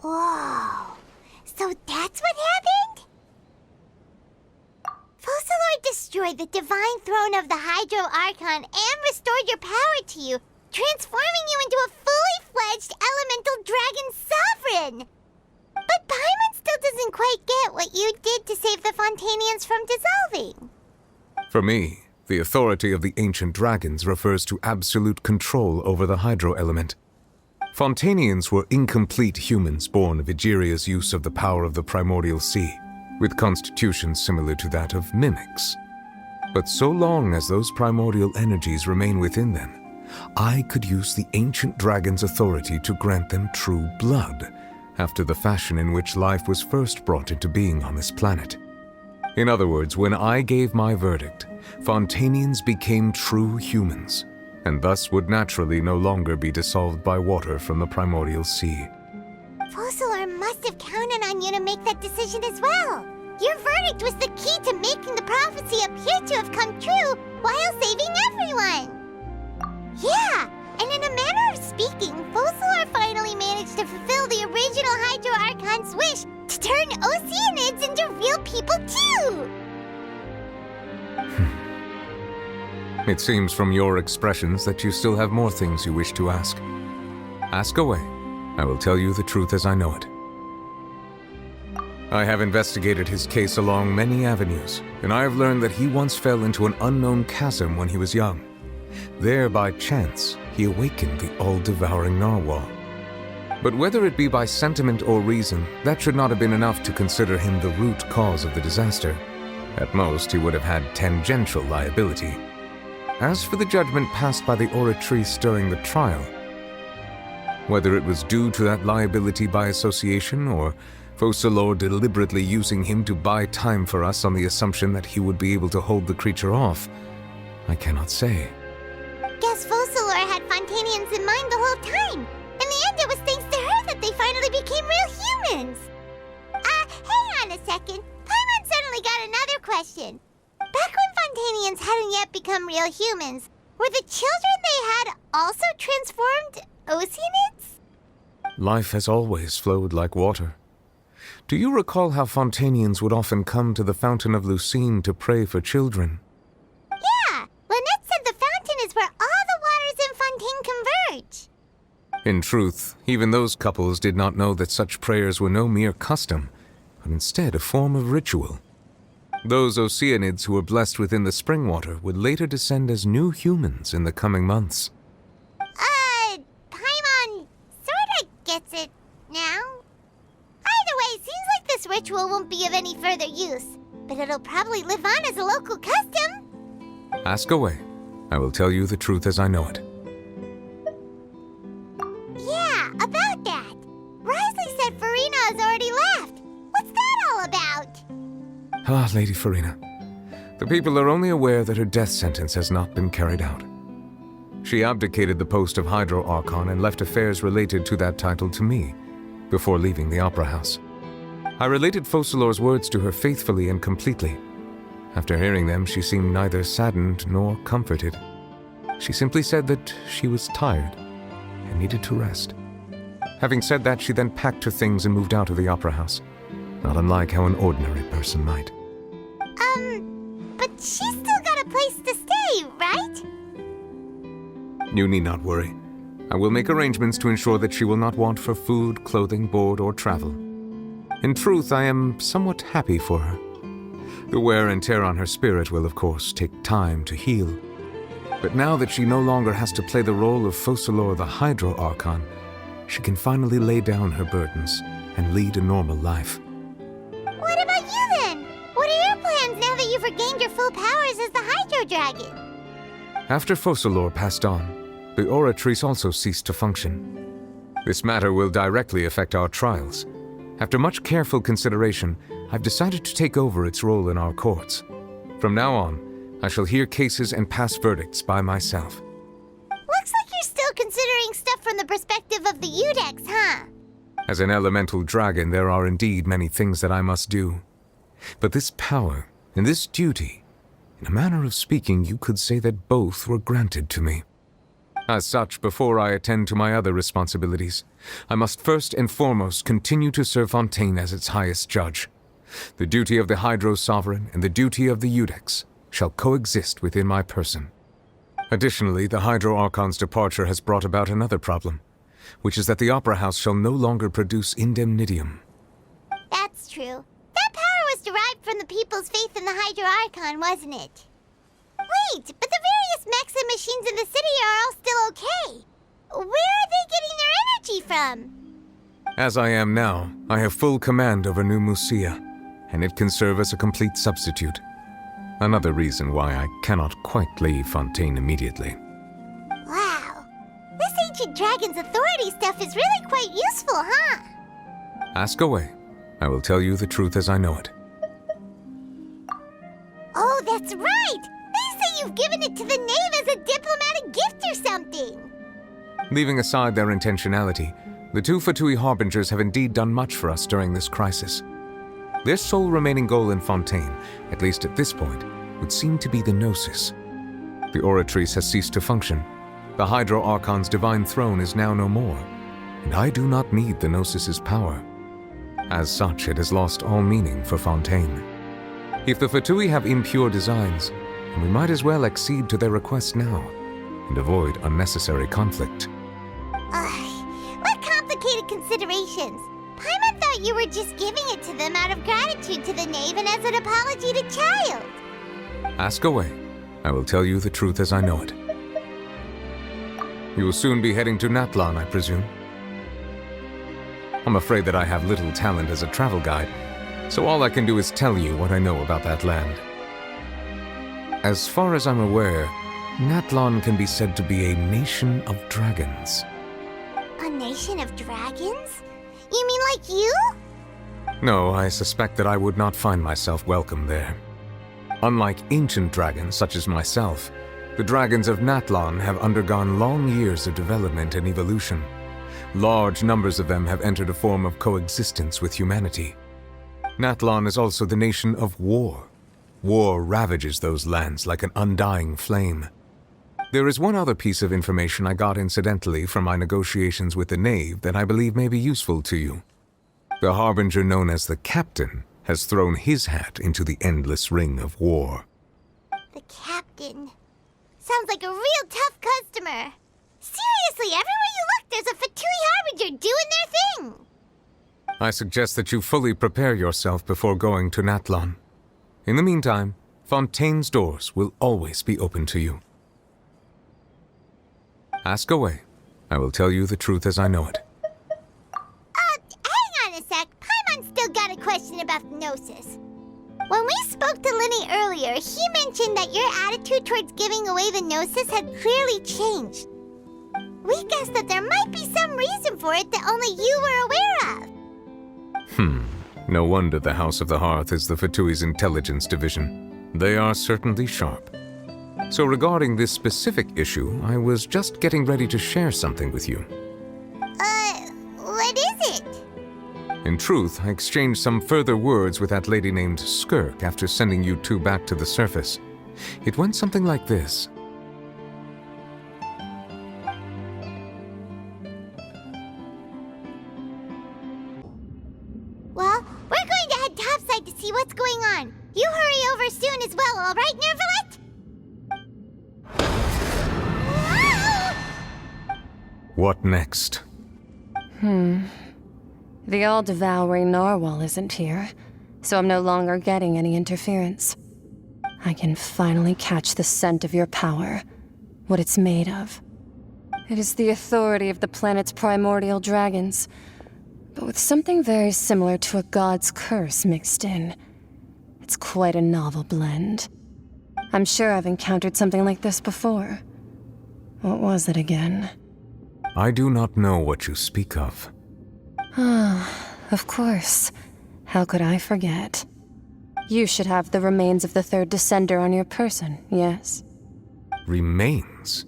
Whoa. So that's what happened? Foçalors destroyed the divine throne of the Hydro Archon and restored your power to you, transforming you into a fully fledged elemental dragon sovereign. But Paimon still doesn't quite get what you did to save the Fontainians from dissolving. For me, the authority of the ancient dragons refers to absolute control over the hydro element. Fontainians were incomplete humans born of Egeria's use of the power of the primordial sea, with constitutions similar to that of mimics. But so long as those primordial energies remain within them, I could use the ancient dragon's authority to grant them true blood, after the fashion in which life was first brought into being on this planet. In other words, when I gave my verdict, Fontainians became true humans, and thus would naturally no longer be dissolved by water from the primordial sea. Foçalors must have counted on you to make that decision as well. Your verdict was the key to making the prophecy appear to have come true while saving everyone. Yeah, and in a manner of speaking, Foçalors finally managed to fulfill the original Hydro Archon's wish to turn Oceanids into real people too! It seems from your expressions that you still have more things you wish to ask. Ask away. I will tell you the truth as I know it. I have investigated his case along many avenues, and I have learned that he once fell into an unknown chasm when he was young. There, by chance, he awakened the all-devouring narwhal. But whether it be by sentiment or reason, that should not have been enough to consider him the root cause of the disaster. At most, he would have had tangential liability. As for the judgment passed by the oratrice during the trial, whether it was due to that liability by association or Foçalors deliberately using him to buy time for us on the assumption that he would be able to hold the creature off, I cannot say. Guess Foçalors had Fontainians in mind the whole time. In the end, it was thanks to her that they finally became real humans. Hang on a second. Paimon suddenly got another question. Back when Fontainians hadn't yet become real humans, were the children they had also transformed Oceanids? Life has always flowed like water. Do you recall how Fontainians would often come to the Fountain of Lucine to pray for children? Yeah! Lynette said the fountain is where all the waters in Fontaine converge. In truth, even those couples did not know that such prayers were no mere custom, but instead a form of ritual. Those Oceanids who were blessed within the spring water would later descend as new humans in the coming months. Paimon sorta gets it now. Either way, seems like this ritual won't be of any further use, but it'll probably live on as a local custom. Ask away. I will tell you the truth as I know it. Yeah, about that. Risley said Furina has already left. What's that all about? Ah, Lady Furina. The people are only aware that her death sentence has not been carried out. She abdicated the post of Hydro Archon and left affairs related to that title to me, before leaving the Opera House. I related Foçalors' words to her faithfully and completely. After hearing them, she seemed neither saddened nor comforted. She simply said that she was tired and needed to rest. Having said that, she then packed her things and moved out of the Opera House, not unlike how an ordinary person might. But she's still got a place to stay, right? You need not worry. I will make arrangements to ensure that she will not want for food, clothing, board, or travel. In truth, I am somewhat happy for her. The wear and tear on her spirit will, of course, take time to heal. But now that she no longer has to play the role of Foçalors the Hydro Archon, she can finally lay down her burdens and lead a normal life. What about you then? What are your plans now that you've regained your full powers as the Hydro Dragon? After Foçalors passed on, the oratrice also ceased to function. This matter will directly affect our trials. After much careful consideration, I've decided to take over its role in our courts. From now on, I shall hear cases and pass verdicts by myself. Looks like you're still considering stuff from the perspective of the Udex, huh? As an elemental dragon, there are indeed many things that I must do. But this power and this duty, in a manner of speaking, you could say that both were granted to me. As such, before I attend to my other responsibilities, I must first and foremost continue to serve Fontaine as its highest judge. The duty of the Hydro Sovereign and the duty of the Iudex shall coexist within my person. Additionally, the Hydro Archon's departure has brought about another problem, which is that the Opera House shall no longer produce indemnitium. That's true. That power was derived from the people's faith in the Hydro Archon, wasn't it? Wait, but the various mechs and machines in the city are all still okay. Where are they getting their energy from? As I am now, I have full command over New Musia, and it can serve as a complete substitute. Another reason why I cannot quite leave Fontaine immediately. Wow. This ancient dragon's authority stuff is really quite useful, huh? Ask away. I will tell you the truth as I know it. Oh, that's right! They say you've given it to the knave as a diplomatic gift or something! Leaving aside their intentionality, the two Fatui Harbingers have indeed done much for us during this crisis. Their sole remaining goal in Fontaine, at least at this point, would seem to be the Gnosis. The Oratrice has ceased to function. The Hydro Archon's divine throne is now no more, and I do not need the Gnosis's power. As such, it has lost all meaning for Fontaine. If the Fatui have impure designs, then we might as well accede to their request now, and avoid unnecessary conflict. What complicated considerations! Paimon thought you were just giving it to them out of gratitude to the knave and as an apology to Child. Ask away. I will tell you the truth as I know it. You will soon be heading to Natlan, I presume. I'm afraid that I have little talent as a travel guide, so all I can do is tell you what I know about that land. As far as I'm aware, Natlan can be said to be a nation of dragons. A nation of dragons? You mean like you? No, I suspect that I would not find myself welcome there. Unlike ancient dragons such as myself, the dragons of Natlan have undergone long years of development and evolution. Large numbers of them have entered a form of coexistence with humanity. Natlan is also the nation of war. War ravages those lands like an undying flame. There is one other piece of information I got incidentally from my negotiations with the knave that I believe may be useful to you. The harbinger known as the Captain has thrown his hat into the endless ring of war. The Captain. Sounds like a real tough customer. Seriously, everywhere you look, there's a Fatui Harbinger doing their thing. I suggest that you fully prepare yourself before going to Natlan. In the meantime, Fontaine's doors will always be open to you. Ask away. I will tell you the truth as I know it. Hang on a sec. Paimon's still got a question about the Gnosis. When we spoke to Linny earlier, he mentioned that your attitude towards giving away the Gnosis had clearly changed. We guessed that there might be some reason for it that only you were aware of. No wonder the House of the Hearth is the Fatui's intelligence division. They are certainly sharp. So regarding this specific issue, I was just getting ready to share something with you. What is it? In truth, I exchanged some further words with that lady named Skirk after sending you two back to the surface. It went something like this. Well, we're going to head topside to see what's going on. You hurry over soon as well, all right, Neuvillete? What next? The all-devouring narwhal isn't here, so I'm no longer getting any interference. I can finally catch the scent of your power, what it's made of. It is the authority of the planet's primordial dragons, but with something very similar to a god's curse mixed in. It's quite a novel blend. I'm sure I've encountered something like this before. What was it again? I do not know what you speak of. Of course. How could I forget? You should have the remains of the third descender on your person, yes? Remains?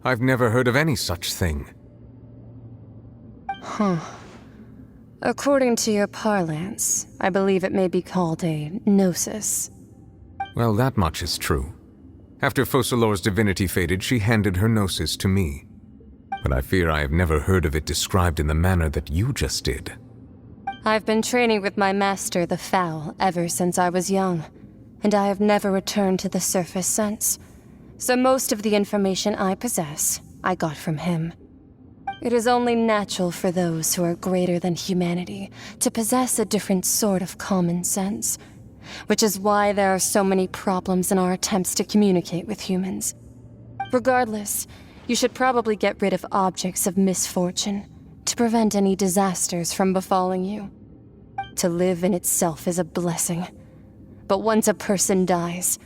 I've never heard of any such thing. According to your parlance, I believe it may be called a Gnosis. Well, that much is true. After Foçalors' divinity faded, she handed her Gnosis to me. but I fear I have never heard of it described in the manner that you just did. I've been training with my master, the Fowl, ever since I was young, and I have never returned to the surface since. So most of the information I possess, I got from him. It is only natural for those who are greater than humanity to possess a different sort of common sense, which is why there are so many problems in our attempts to communicate with humans. Regardless, you should probably get rid of objects of misfortune to prevent any disasters from befalling you. To live in itself is a blessing, but once a person dies,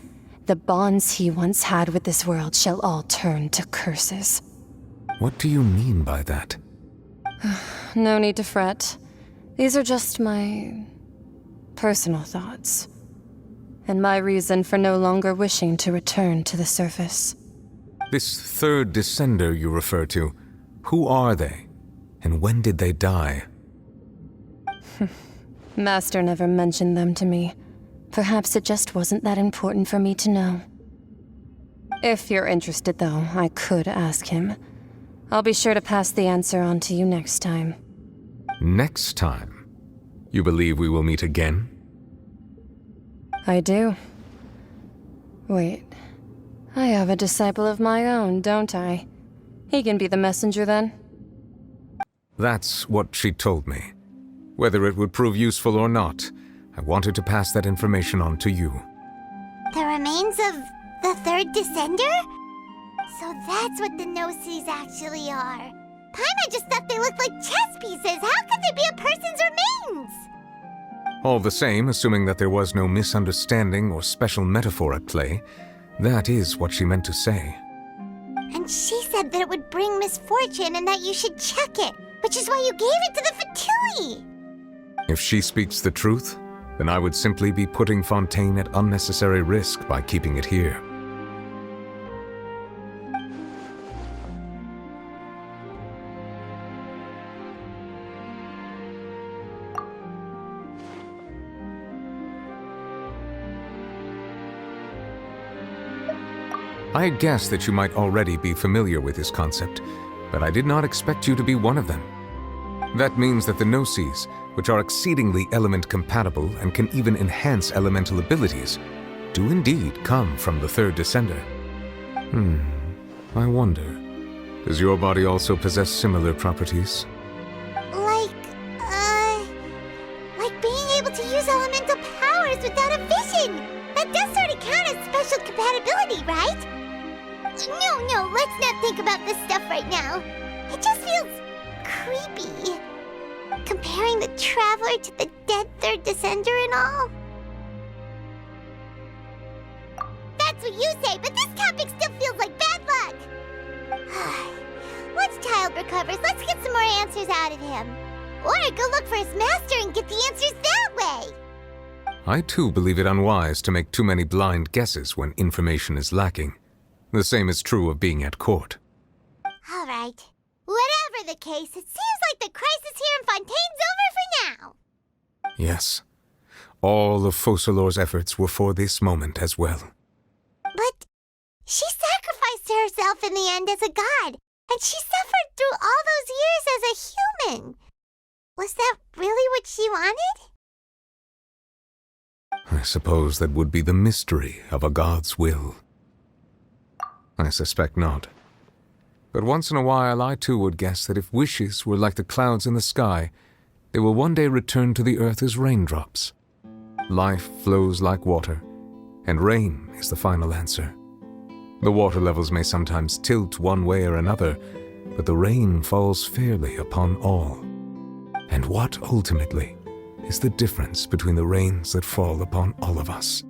the bonds he once had with this world shall all turn to curses. What do you mean by that? No need to fret. These are just my personal thoughts, and my reason for no longer wishing to return to the surface. This third descender you refer to, who are they? And when did they die? Master never mentioned them to me. Perhaps it just wasn't that important for me to know. If you're interested, though, I could ask him. I'll be sure to pass the answer on to you next time. Next time? You believe we will meet again? I do. Wait. I have a disciple of my own, don't I? He can be the messenger, then? That's what she told me. Whether it would prove useful or not, I wanted to pass that information on to you. The remains of the third descender? So that's what the Gnosis actually are. Paimon just thought they looked like chess pieces. How could they be a person's remains? All the same, assuming that there was no misunderstanding or special metaphor at play, that is what she meant to say. And she said that it would bring misfortune and that you should check it, which is why you gave it to the Fatui. If she speaks the truth, then I would simply be putting Fontaine at unnecessary risk by keeping it here. I had guessed that you might already be familiar with this concept, but I did not expect you to be one of them. That means that the Gnosis, which are exceedingly element-compatible and can even enhance elemental abilities, do indeed come from the third descender. I wonder, does your body also possess similar properties? Like being able to use elemental powers without a vision! That does sort of count as special compatibility, right? No, let's not think about this stuff right now. It just feels creepy. Comparing the Traveler to the dead third descender and all. That's what you say, but this topic still feels like bad luck. Once Child recovers, let's get some more answers out of him. Or go look for his master and get the answers that way. I too believe it unwise to make too many blind guesses when information is lacking. The same is true of being at court. All right. Whatever the case, it seems like the crisis here in Fontaine's over for now. Yes. All of Foçalors' efforts were for this moment as well. But she sacrificed herself in the end as a god, and she suffered through all those years as a human. Was that really what she wanted? I suppose that would be the mystery of a god's will. I suspect not. But once in a while I too would guess that if wishes were like the clouds in the sky, they will one day return to the earth as raindrops. Life flows like water, and rain is the final answer. The water levels may sometimes tilt one way or another, but the rain falls fairly upon all. And what ultimately is the difference between the rains that fall upon all of us?